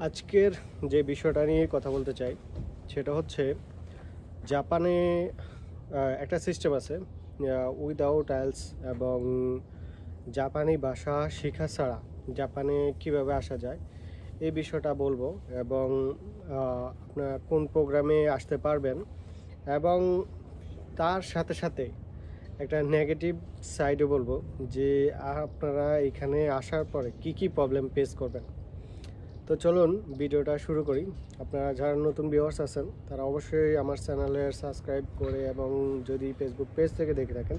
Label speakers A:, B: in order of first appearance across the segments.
A: আজকের যে বিষয়টা নিয়ে কথা বলতে চাই সেটা হচ্ছে জাপানে একটা সিস্টেম আছে উইদাউট আইএলস এবং জাপানি ভাষা শেখা ছাড়া জাপানে কিভাবে আসা যায় এই বিষয়টা বলবো এবং আপনার কোন প্রোগ্রামে আসতে পারবেন এবং তার সাথে সাথে একটা নেগেটিভ সাইডও বলবো যে আপনারা এখানে আসার পরে কি কি প্রবলেম ফেস করবেন। তো চলুন ভিডিওটা শুরু করি। আপনারা যারা নতুন ভিউয়ার্স আছেন তারা অবশ্যই আমার চ্যানেলের সাবস্ক্রাইব করে এবং যদি ফেসবুক পেজ থেকে দেখে থাকেন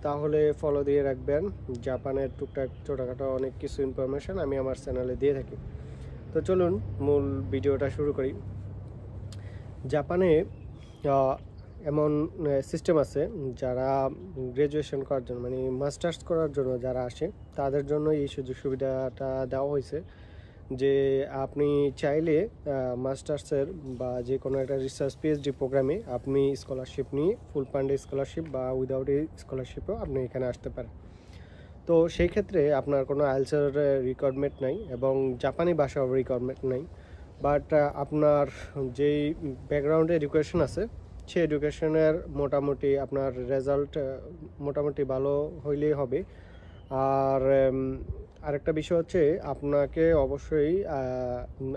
A: তাহলে ফলো দিয়ে রাখবেন। জাপানের টুকটাক ছোটোখাটো অনেক কিছু ইনফরমেশান আমি আমার চ্যানেলে দিয়ে থাকি। তো চলুন মূল ভিডিওটা শুরু করি। জাপানে এমন সিস্টেম আছে যারা গ্র্যাজুয়েশন করার জন্য মানে মাস্টার্স করার জন্য যারা আসে তাদের জন্য এই সুযোগ সুবিধাটা দেওয়া হয়েছে যে আপনি চাইলে মাস্টার্সের বা যে কোনো একটা রিসার্চ পিএইচডি প্রোগ্রামে আপনি স্কলারশিপ নিয়ে ফুল ফান্ডে স্কলারশিপ বা উইদাউট এই স্কলারশিপও আপনি এখানে আসতে পারেন। তো সেই ক্ষেত্রে আপনার কোনো আইএলটিএসের রিকোয়ারমেন্ট নাই এবং জাপানি ভাষাও রিকোয়ারমেন্ট নাই, বাট আপনার যেই ব্যাকগ্রাউন্ডে এডুকেশন আছে সেই এডুকেশনের মোটামুটি আপনার রেজাল্ট মোটামুটি ভালো হইলেই হবে। আর আরেকটা বিষয় হচ্ছে আপনাকে অবশ্যই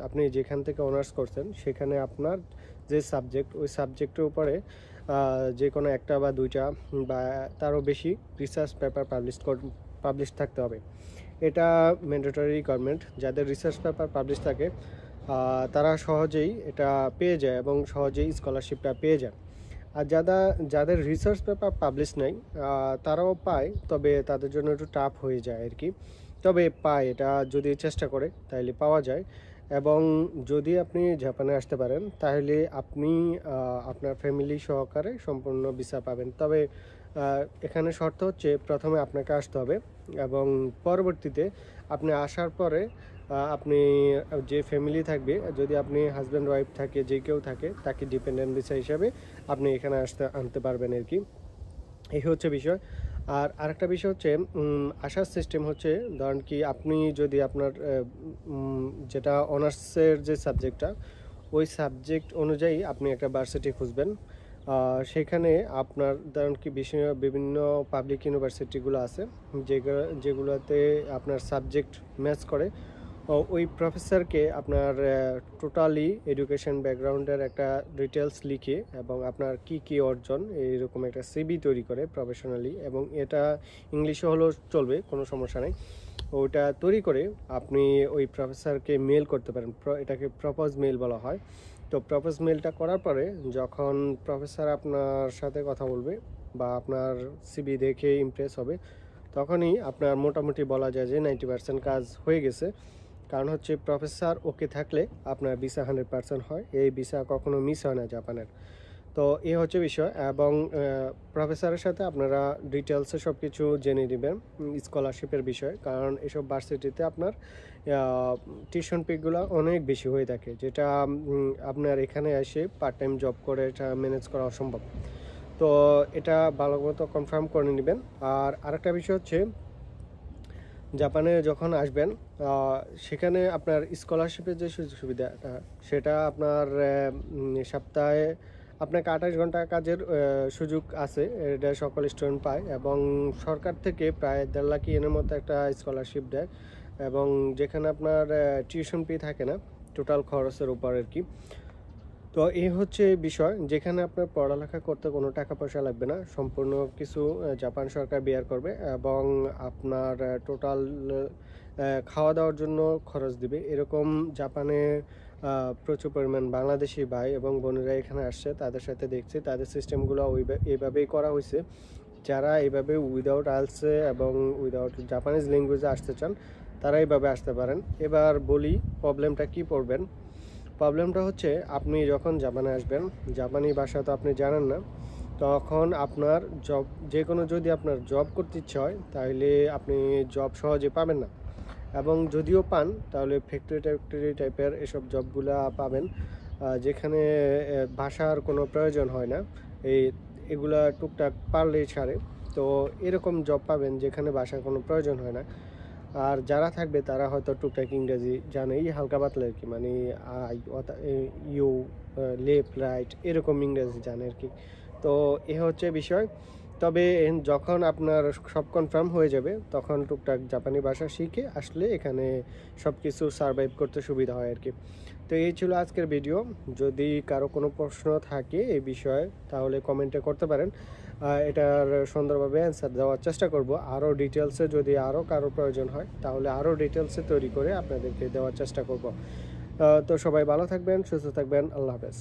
A: আপনি যেখান থেকে অনার্স করছেন সেখানে আপনার যে সাবজেক্ট ওই সাবজেক্টের উপরে যে কোনো একটা বা দুইটা বা তারও বেশি রিসার্চ পেপার পাবলিশ থাকতে হবে। এটা ম্যান্ডেটরি রিকোয়ারমেন্ট। যাদের রিসার্চ পেপার পাবলিশ থাকে তারা সহজেই এটা পেয়ে যায় এবং সহজেই স্কলারশিপটা পেয়ে যায়। আর যাদের রিসার্চ পেপার পাবলিশ নেই তারাও পায়, তবে তাদের জন্য একটু টাফ হয়ে যায় আর কি। তবে পায়, এটা যদি চেষ্টা করে তাহলে পাওয়া যায়। এবং যদি আপনি জাপানে আসতে পারেন তাহলে আপনি আপনার ফ্যামিলি সহকারে সম্পূর্ণ ভিসা পাবেন। তবে এখানে শর্ত হচ্ছে প্রথমে আপনাকে আসতে হবে এবং পরবর্তীতে আপনি আসার পরে আপনি যে ফ্যামিলি থাকবে, যদি আপনি হাজব্যান্ড ওয়াইফ থাকে যে কেউ থাকে তাকে ডিপেন্ডেন্ট ভিসা হিসাবে আপনি এখানে আনতে পারবেন আর কি। এই হচ্ছে বিষয়। আর আরেকটা বিষয় হচ্ছে আসার সিস্টেম হচ্ছে, ধরেন কি আপনি যদি আপনার যেটা অনার্সের যে সাবজেক্টটা ওই সাবজেক্ট অনুযায়ী আপনি একটা ভার্সিটি খুঁজবেন। সেখানে আপনার ধরেন কি বিভিন্ন পাবলিক ইউনিভার্সিটিগুলো আছে যেগুলোতে আপনার সাবজেক্ট ম্যাচ করে। ওই প্রফেসরকে আপনার টোটালি এডুকেশন ব্যাকগ্রাউন্ডের একটা ডিটেলস লিখে এবং আপনার কি কি অর্জন এইরকম একটা সিভি তৈরি করে প্রফেশনালি, এবং এটা ইংলিশে হলেও চলবে, কোনো সমস্যা নেই। ওইটা তৈরি করে আপনি ওই প্রফেসরকে মেল করতে পারেন। এটাকে প্রপোজ মেল বলা হয়। তো প্রপোজ মেলটা করার পরে যখন প্রফেসর আপনার সাথে কথা বলবে বা আপনার সিভি দেখে ইমপ্রেস হবে, তখনই আপনার মোটামুটি বলা যায় যে 90% কাজ হয়ে গেছে। কারণ হচ্ছে প্রফেসর ওকে থাকলে আপনার ভিসা 100% হয়। এই ভিসা কখনো মিস হয় না জাপানের। তো এ হচ্ছে বিষয়। এবং প্রফেসরের সাথে আপনারা ডিটেলসে সব কিছু জেনে নেবেন স্কলারশিপের বিষয়, কারণ এসব ভার্সিটিতে আপনার টিউশন ফিগুলো অনেক বেশি হয়ে থাকে, যেটা আপনার এখানে এসে পার্ট টাইম জব করে এটা ম্যানেজ করা অসম্ভব। তো এটা ভালো মতো কনফার্ম করে নেবেন। আর আরেকটা বিষয় হচ্ছে, জাপানে যখন আসবেন সেখানে আপনার স্কলারশিপের যে সুযোগ সুবিধাটা সেটা আপনার সপ্তাহে আপনাকে 28 ঘন্টা কাজের সুযোগ আছে। এটা সকল স্টুডেন্ট পায় এবং সরকার থেকে প্রায় 1.5 লাখ ইয়েনের মতো একটা স্কলারশিপ দেয়, এবং যেখানে আপনার টিউশন ফি থাকে না, টোটাল খরচের উপর আর কি। তো এই হচ্ছে বিষয়, যেখানে আপনার পড়ালেখা করতে কোনো টাকা পয়সা লাগবে না, সম্পূর্ণ কিছু জাপান সরকার বেয়ার করবে এবং আপনার টোটাল খাওয়া দাওয়ার জন্য খরচ দিবে। এরকম জাপানে প্রচুর পরিমাণ বাংলাদেশি ভাই এবং বোনেরা এখানে আসছে, তাদের সাথে দেখছি তাদের সিস্টেমগুলো এইভাবেই করা হয়েছে। যারা এইভাবে উইদাউট আইএলটিএস এবং উইদাউট জাপানিজ ল্যাঙ্গুয়েজে আসতে চান তারা এইভাবে আসতে পারেন। এবার বলি প্রবলেমটা কি পড়বেন। প্রবলেমটা হচ্ছে, আপনি যখন জাপানে আসবেন, জাপানি ভাষা তো আপনি জানেন না, তখন আপনার যদি আপনার জব করতে ইচ্ছে হয় তাহলে আপনি জব সহজে পাবেন না, এবং যদিও পান তাহলে ফ্যাক্টরি টাইপের এসব জবগুলা পাবেন যেখানে ভাষার কোনো প্রয়োজন হয় না, এগুলা টুকটাক পারলেই ছাড়ে। তো এরকম জব পাবেন যেখানে ভাষার কোনো প্রয়োজন হয় না। আর যারা থাকবে তারা হয়তো টুকটাক ইংরেজি জানেই হালকা পাতলা আর কি, মানে আই ইউ, লেফট রাইট এরকম ইংরেজি জানে আর কি। তো এ হচ্ছে বিষয়। তবে যখন আপনার সব কনফার্ম হয়ে যাবে তখন টুকটাক জাপানি ভাষা শিখে আসলে এখানে সব কিছু সারভাইভ করতে সুবিধা হয় আর কি। তো এই ছিল আজকের ভিডিও। যদি কারো কোনো প্রশ্ন থাকে এই বিষয়ে তাহলে কমেন্টে করতে পারেন, এটার সুন্দরভাবে অ্যান্সার দেওয়ার চেষ্টা করব। আরও ডিটেলসে যদি আরও কারো প্রয়োজন হয় তাহলে আরও ডিটেলসে তৈরি করে আপনাদেরকে দেওয়ার চেষ্টা করব। তো সবাই ভালো থাকবেন, সুস্থ থাকবেন, আল্লাহ হাফেজ।